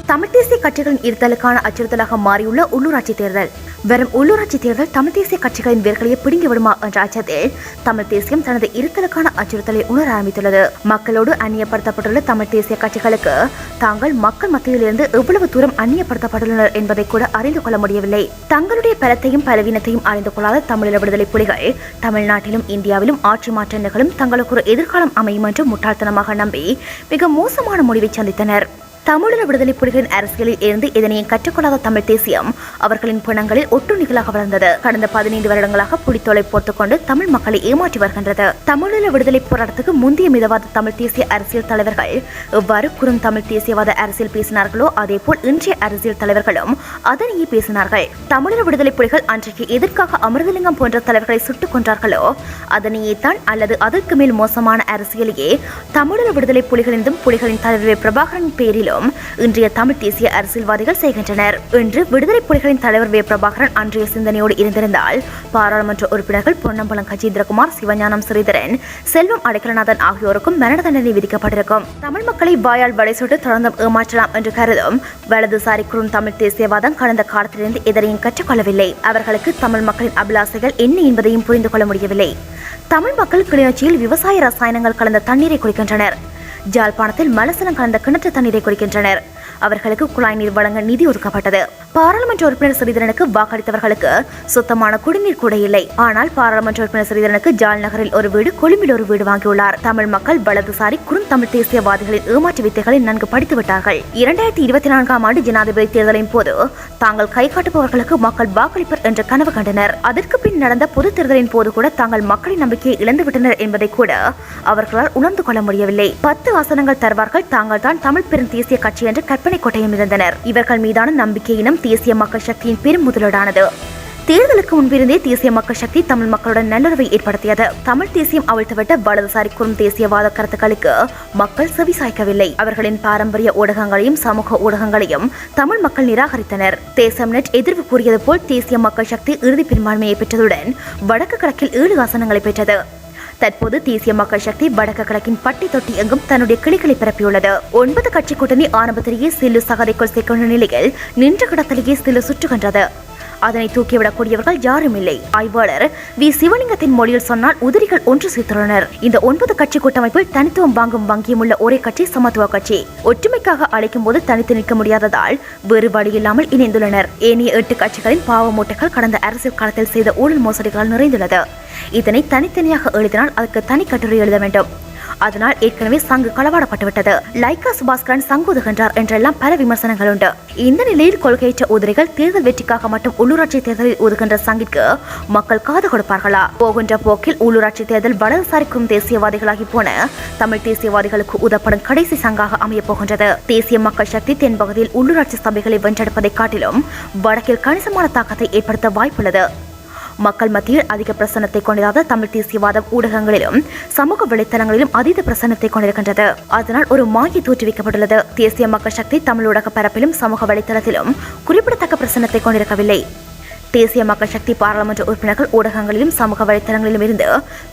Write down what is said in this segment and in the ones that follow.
தமிழ் தேசிய கட்சிகளின் இருத்தலுக்கான அச்சுறுத்தலாக மாறியுள்ள உள்ளூராட்சி தேர்தல். வரும் உள்ளூராட்சி தேர்தல் தமிழ் தேசிய கட்சிகளின் வேர்களையே பிடுங்கி விடுமா என்ற அச்சத்தில் தமிழ் தேசியம் தனது இருத்தலுக்கான அச்சுறுத்தலை உணர ஆரம்பித்துள்ளது. மக்களோடு அந்நியப்படுத்தப்பட்டுள்ள தமிழ் தேசிய கட்சிகளுக்கு தாங்கள் மக்கள் மத்தியிலிருந்து எவ்வளவு தூரம் அந்நியப்படுத்தப்பட்டுள்ளனர் என்பதை கூட அறிந்து கொள்ள முடியவில்லை. தங்களுடைய பலத்தையும் பலவீனத்தையும் அறிந்து கொள்ளாத தமிழீழ விடுதலை புலிகள் தமிழ்நாட்டிலும் இந்தியாவிலும் ஆட்சி மாற்ற நிகழும் தங்களுக்கு ஒரு எதிர்காலம் அமையும் என்று முட்டாள்தனமாக நம்பி மிக மோசமான முடிவை சந்தித்தனர். தமிழீழ விடுதலை புலிகளின் அரசியலில் இருந்து இதனையும் கற்றுக்கொள்ளாத தமிழ் தேசியம் அவர்களின் பிணங்களில் ஒட்டுண்ணிகளாக வளர்ந்தது. கடந்த 15 வருடங்களாக புலித்தோலை போர்த்துக் கொண்டு தமிழ் மக்களை ஏமாற்றி வருகின்றது. தமிழீழ விடுதலை போராட்டத்துக்கு முந்தைய மிதவாத தமிழ் தேசிய அரசியல் தலைவர்கள் எவ்வாறு குறும் தமிழ் தேசியவாத அரசியல் பேசினார்களோ அதேபோல் இன்றைய அரசியல் தலைவர்களும் அதனையே பேசினார்கள். தமிழீழ விடுதலை புலிகள் அன்றைக்கு எதற்காக அமிர்தலிங்கம் போன்ற தலைவர்களை சுட்டுக் கொன்றார்களோ அதனையே தான் அல்லது அதற்கு மேல் மோசமான அரசியலையே தமிழீழ விடுதலை புலிகளின் புலிகளின் தலைவர் பிரபாகரன் பேரிலும் இன்றைய தமிழ் தேசிய அரசியல்வாதிகள் செய்கின்றனர். இன்று விடுதலை புலிகளின் தலைவர் வே பிரபாகரன் அன்றைய சிந்தனையோடு இருந்திருந்தால் பாராளுமன்ற உறுப்பினர்கள் பொன்னம்பலம் கஜேந்திரகுமார், சிவஞானம் ஸ்ரீதரன், செல்வம் அடைக்கலநாதன் ஆகியோருக்கும் மரண தண்டனை விதிக்கப்பட்டிருக்கும். தமிழ் மக்களை வாயால் வடைசுட்டு தொடர்ந்து ஏமாற்றலாம் என்று கருதும் வலதுசாரி குறும் தமிழ் தேசியவாதம் கடந்த காலத்திலிருந்து எதனையும் கற்றுக்கொள்ளவில்லை. அவர்களுக்கு தமிழ் மக்களின் அபிலாசைகள் என்ன என்பதையும் புரிந்து கொள்ள முடியவில்லை. தமிழ் மக்கள் கிளிநொச்சியில் விவசாய ரசாயனங்கள் கலந்த தண்ணீரை குடிக்கின்றனர். ஜாழ்ப்பாணத்தில் மலசலம் கலந்த கிணற்று தண்ணீரை குடிக்கின்றனர். அவர்களுக்கு குழாய் நீர் வழங்க நிதி ஒதுக்கப்பட்டது. பாராளுமன்ற உறுப்பினர் ஸ்ரீதரனுக்கு வாக்களித்தவர்களுக்கு சுத்தமான குடிநீர் கூட இல்லை. ஆனால் பாராளுமன்ற உறுப்பினர் ஸ்ரீதரனுக்கு ஜாழ் நகரில் ஒரு வீடு, கொழும்பில் ஒரு வீடு வாங்கியுள்ளார். தமிழ் மக்கள் வலதுசாரி குறும் தமிழ் தேசியவாதிகளின் ஏமாற்று வித்தைகளை நன்கு படித்து விட்டார்கள். 2024ஆம் ஆண்டு ஜனாதிபதி தேர்தலின் போது தாங்கள் கை காட்டுபவர்களுக்கு மக்கள் வாக்களிப்பர் என்ற கனவு கண்டனர். அதற்கு பின் நடந்த பொது தேர்தலின் போது கூட தாங்கள் மக்களின் நம்பிக்கையை இழந்துவிட்டனர் என்பதை கூட அவர்களால் உணர்ந்து கொள்ள முடியவில்லை. 10 ஆசனங்கள் தருவார்கள், தாங்கள் தான் தமிழ் பெரும் தேசிய கட்சி என்று கற்பனை கோட்டையும் இருந்தனர். இவர்கள் மீதான நம்பிக்கையினம் தேசிய மக்கள் சக்தியின் பெரும் முதலீடானது. தேர்தலுக்கு முன்பிருந்தே தேசிய மக்கள் சக்தி தமிழ் மக்களுடன் நல்லுறவை ஏற்படுத்தியது. தமிழ் தேசியம் அவிழ்த்துவிட்ட வலதுசாரி குறும் தேசியவாத கருத்துக்களுக்கு மக்கள் செவிசாய்க்கவில்லை. அவர்களின் பாரம்பரிய ஊடகங்களையும் சமூக ஊடகங்களையும் தமிழ் மக்கள் நிராகரித்தனர். தேசம் நெட் எதிர்வு கூறியது போல் தேசிய மக்கள் சக்தி இறுதி பெரும்பான்மையை பெற்றதுடன் வடக்கு கிழக்கில் 7 ஆசனங்களை பெற்றது. தற்போது தேசிய மக்கள் சக்தி வடக்கு கிழக்கின் பட்டி தொட்டி எங்கும் தன்னுடைய கிளைகளை பரப்பியுள்ளது. 9 கட்சி கூட்டணி ஆரம்பத்திலேயே சில்லு சகதைக்குள் சிக்கின்ற நிலையில் நின்ற கடத்திலேயே சில்லு சுற்றுகின்றது. அதனை தூக்கிவிடக்கூடியவர்கள் யாரும் இல்லை. ஆய்வாளர் வி சிவலிங்கத்தின் மொழியில் சொன்னால் உதிரிகள் ஒன்று சேர்த்துள்ளனர். இந்த 9 கட்சி கூட்டமைப்பில் தனித்துவம் வாங்கும் வங்கியும் உள்ள ஒரே கட்சி சமத்துவ கட்சி. ஒற்றுமைக்காக அழைக்கும் போது தனித்து நிற்க முடியாததால் வேறு வழியில்லாமல் இணைந்துள்ளனர். ஏனைய 8 கட்சிகளின் பாவ மூட்டைகள் கடந்த அரசியல் காலத்தில் செய்த ஊழல் மோசடிகளால் நிறைந்துள்ளது. இதனை தனித்தனியாக எழுதினால் அதற்கு தனி கட்டுரை எழுத வேண்டும். அதனால் ஏற்கனவே சங்கு களவாடப்பட்டுவிட்டது. லைகா சுபாஸ்கரன் சங்கு உதுகின்றார் என்றெல்லாம் பல விமர்சனங்கள் உண்டு. இந்த நிலையில் கொள்கையற்ற உதிரிகள் தேர்தல் வெற்றிக்காக மட்டும் உள்ளூராட்சி தேர்தலில் ஒதுகின்ற சங்கிற்கு மக்கள் காது கொடுப்பார்களா? போகின்ற போக்கில் உள்ளூராட்சி தேர்தல் வலதுசாரிக்கும் தேசியவாதிகளாகி போன தமிழ் தேசியவாதிகளுக்கு உதப்படும் கடைசி சங்காக அமைய போகின்றது. தேசிய மக்கள் சக்தி தென்பகுதியில் உள்ளூராட்சி சபைகளை வென்றெடுப்பதை காட்டிலும் வடக்கில் கணிசமான தாக்கத்தை ஏற்படுத்த வாய்ப்புள்ளது. மக்கள் மத்தியில் அதிக பிரசனத்தை கொண்டிராத தமிழ் தேசியவாதம் ஊடகங்களிலும் சமூக வலைத்தளங்களிலும் அதீத பிரசனத்தை கொண்டிருக்கின்றது. அதனால் ஒரு மாயை தோற்றுவிக்கப்பட்டுள்ளது. தேசிய மக்கள் சக்தி தமிழ் ஊடக பரப்பிலும் சமூக வலைத்தளத்திலும் குறிப்பிடத்தக்க பிரசனத்தை கொண்டிருக்கவில்லை. தேசிய மக்கள் சக்தி பாராளுமன்ற உறுப்பினர்கள் ஊடகங்களிலும் சமூக வலைத்தளங்களிலும் இருந்து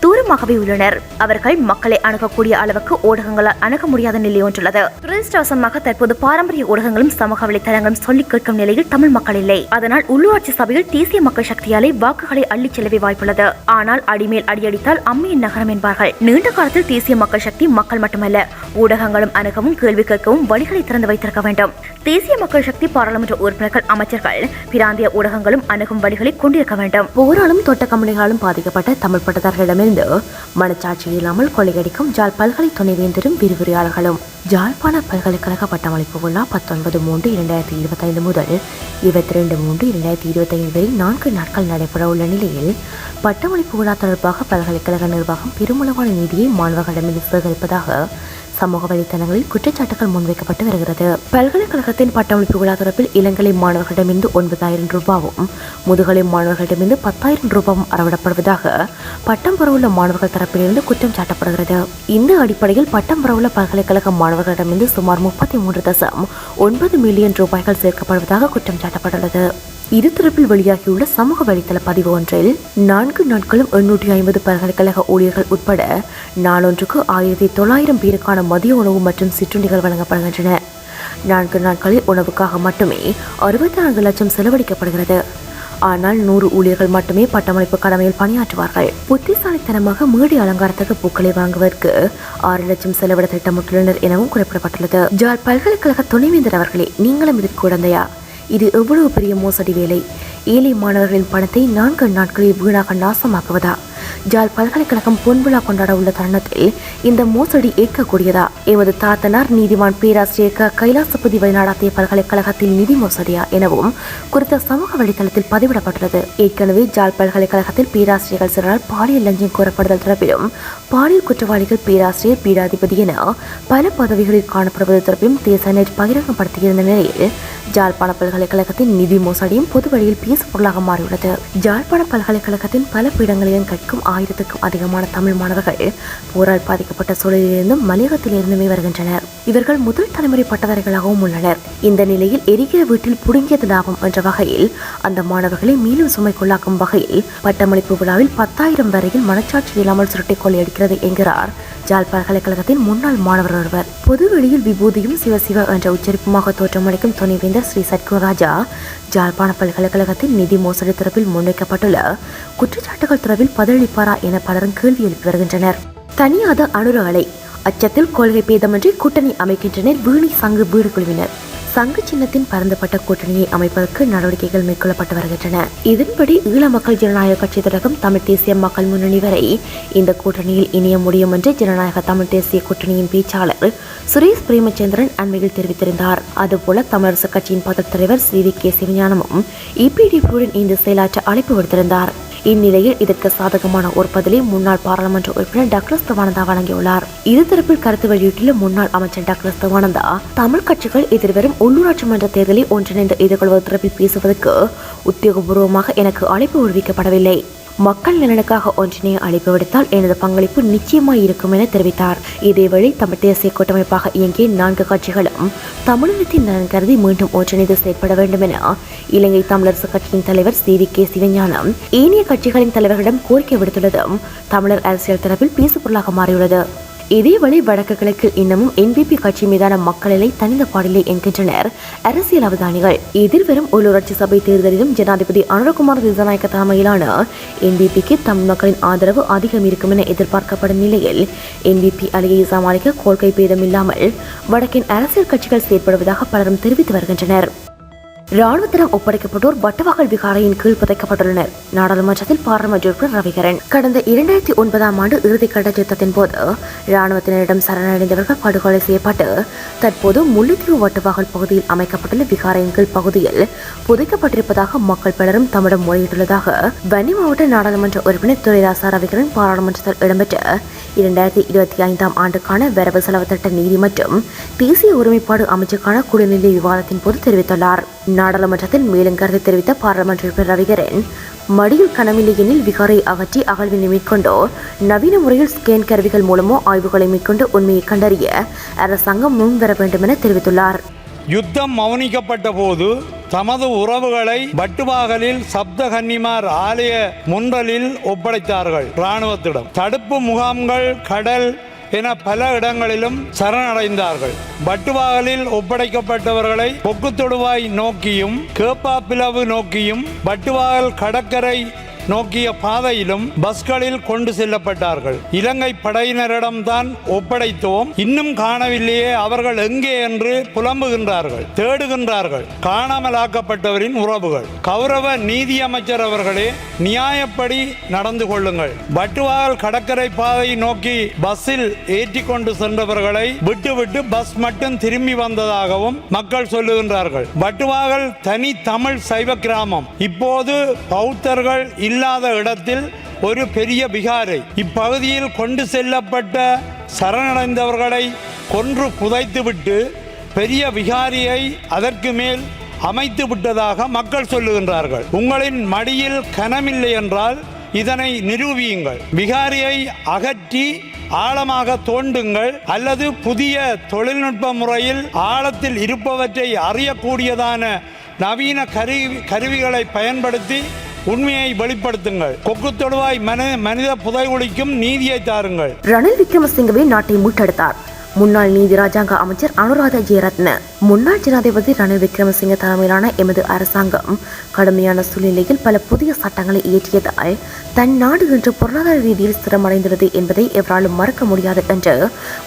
தூரமாகவே உள்ளனர். அவர்கள் மக்களை அணுகக்கூடிய அளவுக்கு ஊடகங்களால் அணுக முடியாத நிலை ஒன்றுள்ளது. துரதிருஷ்டவசமாக தற்போது பாரம்பரிய ஊடகங்களும் சமூக வலைத்தளங்களும் சொல்லிக் கேட்கும் நிலையில் தமிழ் மக்கள் இல்லை. அதனால் உள்ளூராட்சி சபையில் தேசிய மக்கள் சக்தியாலே வாக்குகளை அள்ளிச் செல்லவே வாய்ப்புள்ளது. ஆனால் அடிமேல் அடியடித்தால் அம்மையின் நகரம் என்பார்கள். நீண்ட காலத்தில் தேசிய மக்கள் சக்தி மக்கள் மட்டுமல்ல ஊடகங்களும் அணுகவும் கேள்வி கேட்கவும் வழிகளை திறந்து வைத்திருக்க வேண்டும். தேசிய மக்கள் சக்தி பாராளுமன்ற உறுப்பினர்கள், அமைச்சர்கள், பிராந்திய ஊடகங்களும் அணுகும் வழிகளை கொண்டிருக்க வேண்டும். போராலும் தோட்ட கம்பெனிகளாலும் பாதிக்கப்பட்ட தமிழ் பட்டதாரிகளிடமிருந்து மனச்சாட்சி இல்லாமல் கொள்ளையடிக்கும் ஜாழ் பல்கலை துணைவேந்தரும் விரிவுரையாளர்களும். ஜாழ்ப்பாண பல்கலைக்கழக பட்டமளிப்பு விழா 19/3/2025 முதல் 22/3/2025 வரை 4 நாட்கள் நடைபெற உள்ள நிலையில் பட்டமளிப்பு விழா தொடர்பாக பல்கலைக்கழக நிர்வாகம் பெருமளவான நிதியை மாணவர்களிடமிருந்து சேகரிப்பதாக சமூக வலைத்தளங்களில் குற்றச்சாட்டுகள் முன்வைக்கப்பட்டு வருகிறது. பல்கலைக்கழகத்தின் பட்டமளிப்பு விழா தொடர்பில் இளங்கலை மாணவர்களிடமிருந்து 9,000 ரூபாவும் முதுகலை மாணவர்களிடமிருந்து 10,000 ரூபாவும் அறவிடப்படுவதாக பட்டம் பெறவுள்ள மாணவர்கள் தரப்பிலிருந்து குற்றம் சாட்டப்படுகிறது. இந்த அடிப்படையில் பட்டம் பெறவுள்ள பல்கலைக்கழக மாணவர்களிடமிருந்து சுமார் 33.9 மில்லியன் ரூபாய்கள் சேர்க்கப்படுவதாக குற்றம் சாட்டப்பட்டுள்ளது. இருதரப்பில் வெளியாகியுள்ள சமூக வலைத்தள பதிவு ஒன்றில் 4 நாட்களும் 850 பல்கலைக்கழக ஊழியர்கள் உட்பட நாளொன்றுக்கு 1900 பேருக்கான மதிய உணவு மற்றும் சிற்றுண்டிகள் வழங்கப்படுகின்றன. 4 நாட்களில் உணவுக்காக மட்டுமே 64 லட்சம் செலவழிக்கப்படுகிறது. ஆனால் 100 ஊழியர்கள் மட்டுமே பட்டமளிப்பு கடமையில் பணியாற்றுவார்கள். புத்திசாலித்தனமாக மேடை அலங்காரத்துக்கு பூக்களை வாங்குவதற்கு 6 லட்சம் செலவிட திட்டமிட்டுள்ளனர் எனவும் குறிப்பிடப்பட்டுள்ளது. ஜாழ் பல்கலைக்கழக துணைவேந்தர் அவர்களே, நீங்களும் இதற்கு குழந்தையா? இது எவ்வளவு பெரிய மோசடி வேலை! ஏழை மாணவர்களின் பணத்தை 4 நாட்களில் வீணாக நாசமாக்குவதா? ஜாழ் பல்கலைக்கழகம் பொன்விழா கொண்டாட உள்ள தருணத்தில் இந்த மோசடி ஏற்கக்கூடியதா? எமது தாத்தனார் நீதிவான் பேராசிரியர் கைலாசபதி வழிநடாத்திய பல்கலைக்கழகத்தில் நிதி மோசடியா எனவும் குறித்த சமூக வலைதளத்தில் பதிவிடப்பட்டுள்ளது. ஏற்கனவே ஜாழ் பல்கலைக்கழகத்தில் பேராசிரியர்கள் சிலரால் பாலியல் லஞ்சம் கோரப்படுதல் தொடர்பிலும் பாலியல் குற்றவாளிகள் பேராசிரியர் பீடாதிபதி என பல பதவிகளில் காணப்படுவது தொடர்பிலும் தேசநெட் பகிரங்கப்படுத்தியிருந்த நிலையில் ஜாழ்ப்பாண பல்கலைக்கழகத்தின் நிதி மோசடியும் பொது வழியில் பேசு பொருளாக மாறியுள்ளது. ஜாழ்ப்பாண பல்கலைக்கழகத்தின் பல பீடங்களிலும் கற்கும் 1000க்கும் அதிகமான தமிழ் மாணவர்கள் போரால் பாதிக்கப்பட்ட சூழலிலிருந்தும் மலையகத்திலிருந்துமே வருகின்றனர். இவர்கள் முதல் தலைமுறை பட்டதாரிகளாகவும் உள்ளனர். இந்த நிலையில் எரிகிற வீட்டில் புடுங்கியது லாபம் என்ற வகையில் அந்த மாணவர்களை மேலும் சுமைக்குள்ளாக்கும் வகையில் பட்டமளிப்பு விழாவில் 10,000 வரையில் மனச்சாட்சி இல்லாமல் சுருட்டிக் கொள்ளையடிக்கிறது என்கிறார் ஜாழ் பல்கலைக்கழகத்தின் முன்னாள் மாணவர் ஒருவர். பொதுவெளியில் விபூதியும் சிவசிவ என்ற உச்சரிப்புமாக தோற்றமளிக்கும் துணைவேந்தர் ஸ்ரீ சத்குணராஜா ஜாழ்ப்பாண பல்கலைக்கழகத்தின் நிதி மோசடி தொடர்பில் முன்வைக்கப்பட்டுள்ள குற்றச்சாட்டுகள் தொடர்பில் பதிலளிப்பாரா என பலரும் கேள்வி எழுப்பி வருகின்றனர். தனியாத அனுர அலை அச்சத்தில் கொள்கை பேதமின்றி கூட்டணி அமைக்கின்றனர் வீணி சங்கு வீடு குழுவினர். சங்கு சின்னத்தின் பரந்துபட்ட கூட்டணியை அமைப்பதற்கு நடவடிக்கைகள் மேற்கொள்ளப்பட்டு வருகின்றன. இதன்படி ஈழ மக்கள் ஜனநாயக கட்சி தொடக்கம் தமிழ் தேசிய மக்கள் முன்னணி வரை இந்த கூட்டணியில் இணைய முடியும் என்று ஜனநாயக தமிழ் தேசிய கூட்டணியின் பேச்சாளர் சுரேஷ் பிரேமச்சந்திரன் அண்மையில் தெரிவித்திருந்தார். அதுபோல தமிழரசு கட்சியின் பதவி தலைவர் CVK சிவஞானமும் EPDP-உடன் இணைந்து செயலாற்ற அழைப்பு விடுத்திருந்தார். இந்நிலையில் இதற்கு சாதகமான ஒரு பதிலை முன்னாள் பாராளுமன்ற உறுப்பினர் டக்ளஸ் தேவானந்தா வழங்கியுள்ளார். இது தரப்பில் கருத்து வெளியிட்டுள்ள முன்னாள் அமைச்சர் டக்ளஸ் தேவானந்தா, தமிழ் கட்சிகள் எதிர்வரும் உள்ளூராட்சி மன்ற தேர்தலை ஒன்றிணைந்து எதிர்கொள்வது தொடர்பில் பேசுவதற்கு உத்தியோகபூர்வமாக எனக்கு அழைப்பு விடுவிக்கப்படவில்லை. மக்கள் நலனுக்காக ஒன்றிணைய அழைப்பு விடுத்தால் எனது பங்களிப்பு நிச்சயமாய் இருக்கும் என தெரிவித்தார். இதேவேளை தமிழ் தேசிய கூட்டமைப்பாக இயங்கிய 4 கட்சிகளும் தமிழகத்தின் நலன் கருதி மீண்டும் ஒன்றிணைந்து செயற்பட வேண்டும் என இலங்கை தமிழரசு கட்சியின் தலைவர் CVK சிவஞானம் ஏனைய கட்சிகளின் தலைவர்களிடம் கோரிக்கை விடுத்துள்ளதும் தமிழர் அரசியல் தரப்பில் பேசுபொருளாக மாறியுள்ளது. இதேவேளை வடக்கு கிழக்கில் இன்னமும் NPP கட்சி மீதான மக்கள் நிலை தனிந்த பாடில்லை என்கின்றனர் அரசியல் அவதானிகள். எதிர்வரும் உள்ளூராட்சி சபை தேர்தலிலும் ஜனாதிபதி அனுரகுமார் திசாநாயக்க தலைமையிலான NPP-க்கு தமிழ் மக்களின் ஆதரவு அதிகம் இருக்கும் என எதிர்பார்க்கப்படும் நிலையில் NPP அலையை சமாளிக்க கொள்கை பேதம் இல்லாமல் வடக்கின் அரசியல் கட்சிகள் செயற்படுவதாக பலரும் தெரிவித்து வருகின்றனர். ராணுவத்திடம் ஒப்படைக்கப்பட்டோர் வட்டவாகல் விகாரையின் கீழ் புதைக்கப்பட்டுள்ளனர். நாடாளுமன்றத்தில் பாராளுமன்ற உறுப்பினர் ரவிகரன் கடந்த 2009ஆம் ஆண்டு இறுதிக்கட்ட யுத்தத்தின் போது ராணுவத்தினரிடம் சரணடைந்தவர்கள் படுகொலை செய்யப்பட்டு தற்போது முல்லைத்தீவு வட்டவாகல் பகுதியில் அமைக்கப்பட்டுள்ள விகாரையின் கீழ் பகுதியில் புதைக்கப்பட்டிருப்பதாக மக்கள் பலரும் தம்மிடம் முறையிட்டுள்ளதாக வன்னி மாவட்ட நாடாளுமன்ற உறுப்பினர் துரைராசா ரவிகரன் பாராளுமன்றத்தில் இடம்பெற்ற 2025ஆம் ஆண்டுக்கான வரவு செலவு திட்ட நீதி மற்றும் தேசிய ஒருமைப்பாடு அமைச்சுக்கான குடிநிலை விவாதத்தின் போது தெரிவித்துள்ளார். நாடாளுமன்றத்தில் மேலும் கருத்து தெரிவித்த பாராளுமன்ற உறுப்பினர் ரவிகரன், மடியில் கனமில்லை எனில் விகாரை அகற்றி அகழ்வினை மேற்கொண்டோ நவீன முறையில் ஸ்கேன் கருவிகள் மூலமோ ஆய்வுகளை மேற்கொண்டு உண்மையை கண்டறிய அரசாங்கம் முன்வர வேண்டும் என தெரிவித்துள்ளார். யுத்தம் மௌனிக்கப்பட்ட போது தமது உறவுகளை வட்டுவாகலில் சப்தகன்னிமார் ஆலய முன்றலில் ஒப்படைத்தார்கள். இராணுவத்திடம் தடுப்பு முகாம்கள், கடல் என பல இடங்களிலும் சரணடைந்தார்கள். வட்டுவாகலில் ஒப்படைக்கப்பட்டவர்களை பொக்குத்தொடுவாய் நோக்கியும் கேப்பாப்பிலவு நோக்கியும் வட்டுவாகல் கடற்கரை நோக்கிய பாதையிலும் பஸ்களில் கொண்டு செல்லப்பட்டார்கள். இலங்கை படையினரிடம்தான் ஒப்படைத்தோம், இன்னும் காணவில்லையே, அவர்கள் எங்கே என்று புலம்புகின்றார்கள், தேடுகின்றார்கள் காணாமலாக்கப்பட்டவரின் உறவுகள். கௌரவ நீதி அமைச்சர் அவர்களே, நியாயப்படி நடந்து கொள்ளுங்கள். வட்டுவாகல் கடற்கரை பாதை நோக்கி பஸ்ஸில் ஏற்றி கொண்டு சென்றவர்களை விட்டுவிட்டு பஸ் மட்டும் திரும்பி வந்ததாகவும் மக்கள் சொல்லுகின்றார்கள். வட்டுவாகல் தனி தமிழ் சைவ கிராமம். இப்போது பௌத்தர்கள் இல்லாத இடத்தில் ஒரு பெரிய விகாரை. இப்பகுதியில் கொண்டு செல்லப்பட்ட சரணடைந்தவர்களை கொன்று புதைத்துவிட்டு பெரிய விகாரியை அதற்கு மேல் அமைத்து விட்டதாக மக்கள் சொல்லுகின்றார்கள். உங்களின் மடியில் கனமில்லை என்றால் இதனை நிரூபியுங்கள். விகாரியை அகற்றி ஆழமாக தோண்டுங்கள், அல்லது புதிய தொழில்நுட்ப முறையில் ஆழத்தில் இருப்பவற்றை அறியக்கூடியதான நவீன கருவிகளை பயன்படுத்தி உண்மையை வெளிப்படுத்துங்கள். கொக்கு தொடுவாய் மனித புதைகுழிக்கும் நீதியை தாருங்கள். ரணில் விக்ரமசிங்கவே நாட்டை மீட்டெடுத்தார். முன்னாள் நீதி ராஜாங்க அமைச்சர் அனுராதா ஜெயரத்ன. முன்னாள் ஜனாதிபதி ரணில் விக்ரமசிங்க தலைமையிலான எமது அரசாங்கம் கடுமையான சூழ்நிலையில் பல புதிய சட்டங்களை இயற்றியதால் தன் நாடு இன்று பொருளாதார ரீதியில் ஸ்திரமடைந்துள்ளது என்பதை எவராலும் மறக்க முடியாது என்று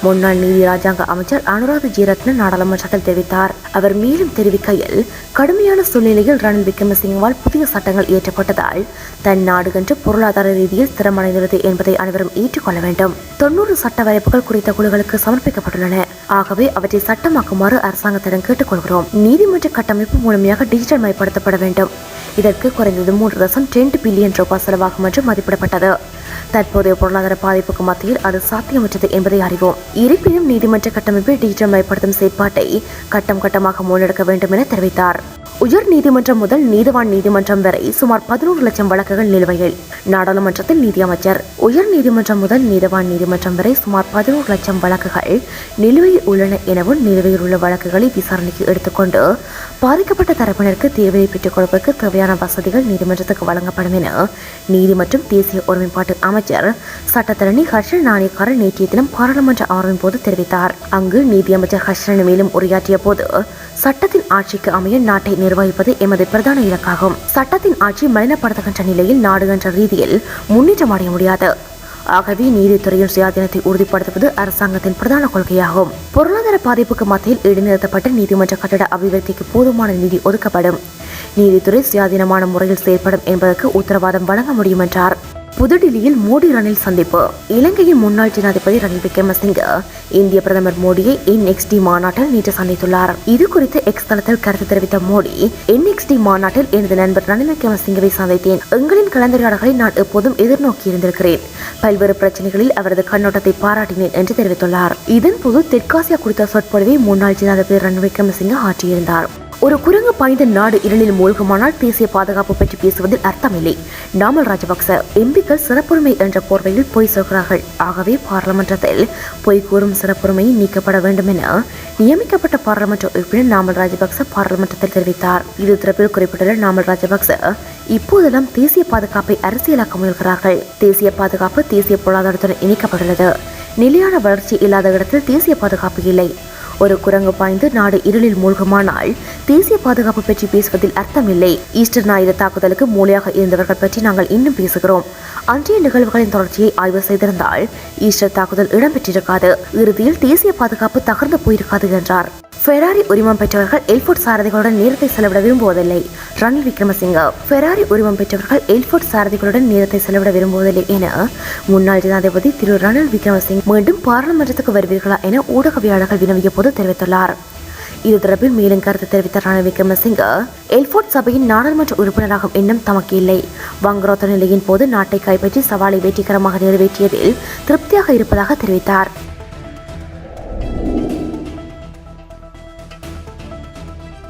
முன்னாள் நீதி ராஜாங்க அமைச்சர் அனுராதா ஜெயரத்ன நாடாளுமன்றத்தில் தெரிவித்தார். அவர் மேலும் தெரிவிக்கையில், கடுமையான சூழ்நிலையில் ரணில் விக்ரமசிங்கவால் புதிய சட்டங்கள் இயற்றப்பட்டதால் தன் நாடு இன்று பொருளாதார ரீதியில் ஸ்திரமடைந்துள்ளது என்பதை அனைவரும் ஏற்றுக்கொள்ள வேண்டும். 90 சட்ட வரைப்புகள் குறித்த குழுக்களுக்கு சமர்ப்பிக்கப்பட்டுள்ளன. ஆகவே அவற்றை சட்டமாக்குமாறு அரசாங்கத்திடம் கேட்டுக்கொள்கிறோம். நீதிமன்ற கட்டமைப்பு முழுமையாக டிஜிட்டல் மயப்படுத்தப்பட வேண்டும். இதற்கு குறைந்தது 3.2 பில்லியன் ரூபாய் செலவாகும் என்று மதிப்பிடப்பட்டது. தற்போதைய பொருளாதார பாதிப்புக்கு மத்தியில் அது சாத்தியமற்றது என்பதை அறிவோம். இருப்பினும் நீதிமன்ற கட்டமைப்பை டிஜிட்டல் மயப்படுத்தும் செயற்பாட்டை கட்டம் கட்டமாக முன்னெடுக்க வேண்டும் என தெரிவித்தார். உயர் நீதிமன்றம் முதல் நீதிவான் நீதிமன்றம் வரை சுமார் 11 லட்சம் வழக்குகள் நிலுவையில். நாடாளுமன்றத்தில் நீதியமைச்சர். உயர் நீதிமன்றம் முதல் நீதிவான் நீதிமன்றம் வரை சுமார் 11 லட்சம் வழக்குகள் நிலுவையில் உள்ளன எனவும் நிலுவையில் உள்ள வழக்குகளை விசாரணைக்கு எடுத்துக்கொண்டு பாதிக்கப்பட்ட தரப்பினருக்கு தீர்வினை பெற்றுக் கொடுப்பதற்கு தேவையான வசதிகள் நீதிமன்றத்துக்கு வழங்கப்படும் என நீதி மற்றும் தேசிய ஒருமைப்பாட்டு அமைச்சர் சட்டத்தரணி ஹர்ஷன் நாணயக்காரர் நேற்றைய தினம் பாராளுமன்ற அமர்வின் போது தெரிவித்தார். அங்கு நீதியமைச்சர் ஹர்ஷன் மேலும் உரையாற்றிய போது, சட்டத்தின் ஆட்சிக்கு அமைய நாட்டை நிர்வகிப்பது எமது பிரதான இலக்காகும். சட்டத்தின் ஆட்சி மலினப்படுத்துகின்ற நிலையில் நாடு என்ற ரீதியில் முன்னேற்றம் அடைய முடியாது. ஆகவே நீதித்துறையின் சுயாதீனத்தை உறுதிப்படுத்துவது அரசாங்கத்தின் பிரதான கொள்கையாகும். பொருளாதார பாதிப்புக்கு மத்தியில் இடைநிறுத்தப்பட்ட நீதிமன்ற கட்டட அபிவிருத்திக்கு போதுமான நிதி ஒதுக்கப்படும். நீதித்துறை சுயாதீனமான முறையில் செயல்படும் என்பதற்கு உத்தரவாதம் வழங்க முடியும் என்றார். புதுடில்லியில் மோடி ரணில் சந்திப்பு. இலங்கையின் முன்னாள் ஜனாதிபதி ரணில் விக்ரமசிங்க இந்திய பிரதமர் மோடியை NXT மாநாட்டில் நேற்று சந்தித்துள்ளார். இது குறித்து எக்ஸ் தளத்தில் கருத்து தெரிவித்த மோடி, NXT மாநாட்டில் எனது நண்பர் ரணில் விக்ரமசிங்கவை சந்தித்தேன். எங்களின் கலந்துரையாடல்களை நான் எப்போதும் எதிர்நோக்கியிருந்திருக்கிறேன். பல்வேறு பிரச்சனைகளில் அவரது கண்ணோட்டத்தை பாராட்டினேன் என்று தெரிவித்துள்ளார். இதன்போது தெற்காசியா குறித்த சொற்பொழிவை முன்னாள் ஜனாதிபதி ரணில் விக்ரமசிங்க ஆற்றியிருந்தார். ஒரு குரங்கு பாய்ந்த நாடு இருளில் மூழ்குமானால் தேசிய பாதுகாப்பு பற்றி பேசுவதில் அர்த்தமில்லை. நாமல் ராஜபக்ச. எம்பிக்கள் சிறப்புரிமை என்ற போர்வையில் பொய் சொல்கிறார்கள். ஆகவே பாராளுமன்றத்தில் பொய் கூறும் சிறப்புரிமையை நீக்கப்பட வேண்டும் என நியமிக்கப்பட்ட பாராளுமன்ற உறுப்பினர் நாமல் ராஜபக்ச பாராளுமன்றத்தில் தெரிவித்தார். இது தொடர்பில் குறிப்பிட்டுள்ள நாமல் ராஜபக்ச, இப்போதெல்லாம் தேசிய பாதுகாப்பை அரசியலாக்க முயல்கிறார்கள். தேசிய பாதுகாப்பு தேசிய பொருளாதாரத்துடன் இணைக்கப்பட்டுள்ளது. நிலையான வளர்ச்சி இல்லாத இடத்தில் தேசிய பாதுகாப்பு இல்லை. ஒரு குரங்கு பாய்ந்து நாடு இருளில் மூழ்குமானால் தேசிய பாதுகாப்பு பற்றி பேசுவதில் அர்த்தமில்லை. ஈஸ்டர் ஞாயிறு தாக்குதலுக்கு மூளையாக இருந்தவர்கள் பற்றி நாங்கள் இன்னும் பேசுகிறோம். அன்றைய நிகழ்வுகளின் தொடர்ச்சியை ஆய்வு செய்திருந்தால் ஈஸ்டர் தாக்குதல் இடம்பெற்றிருக்காது. இறுதியில் தேசிய பாதுகாப்பு தகர்ந்து போயிருக்காது என்றார். ஃபெராரி உரிமம் பெற்றவர்கள் எல்ஃபோர்ட் சாரதிகளுடன் நேரத்தை செலவிட விரும்புவதில்லை. ரணில் விக்ரமசிங்க. ஃபெராரி உரிமம் பெற்றவர்கள் எல்ஃபோர்ட் சாரதிகளுடன் நேரத்தை செலவிட விரும்புவதில்லை என முன்னாள் ஜனாதிபதி திரு ரணில் விக்ரமசிங்க மீண்டும் பாராளுமன்றத்துக்கு வருவீர்களா என ஊடகவியலாளர்கள் வினவிய போது தெரிவித்துள்ளார். இது தொடர்பில் மேலும் கருத்து தெரிவித்த ரணில் விக்ரமசிங்க, எல்ஃபோர்ட் சபையின் நாடாளுமன்ற உறுப்பினராகும் எண்ணம் தமக்கு இல்லை. வங்குரோத்த நிலையின் போது நாட்டை கைப்பற்றி சவாலை வெற்றிகரமாக நிறைவேற்றியதில் திருப்தியாக இருப்பதாக தெரிவித்தார்.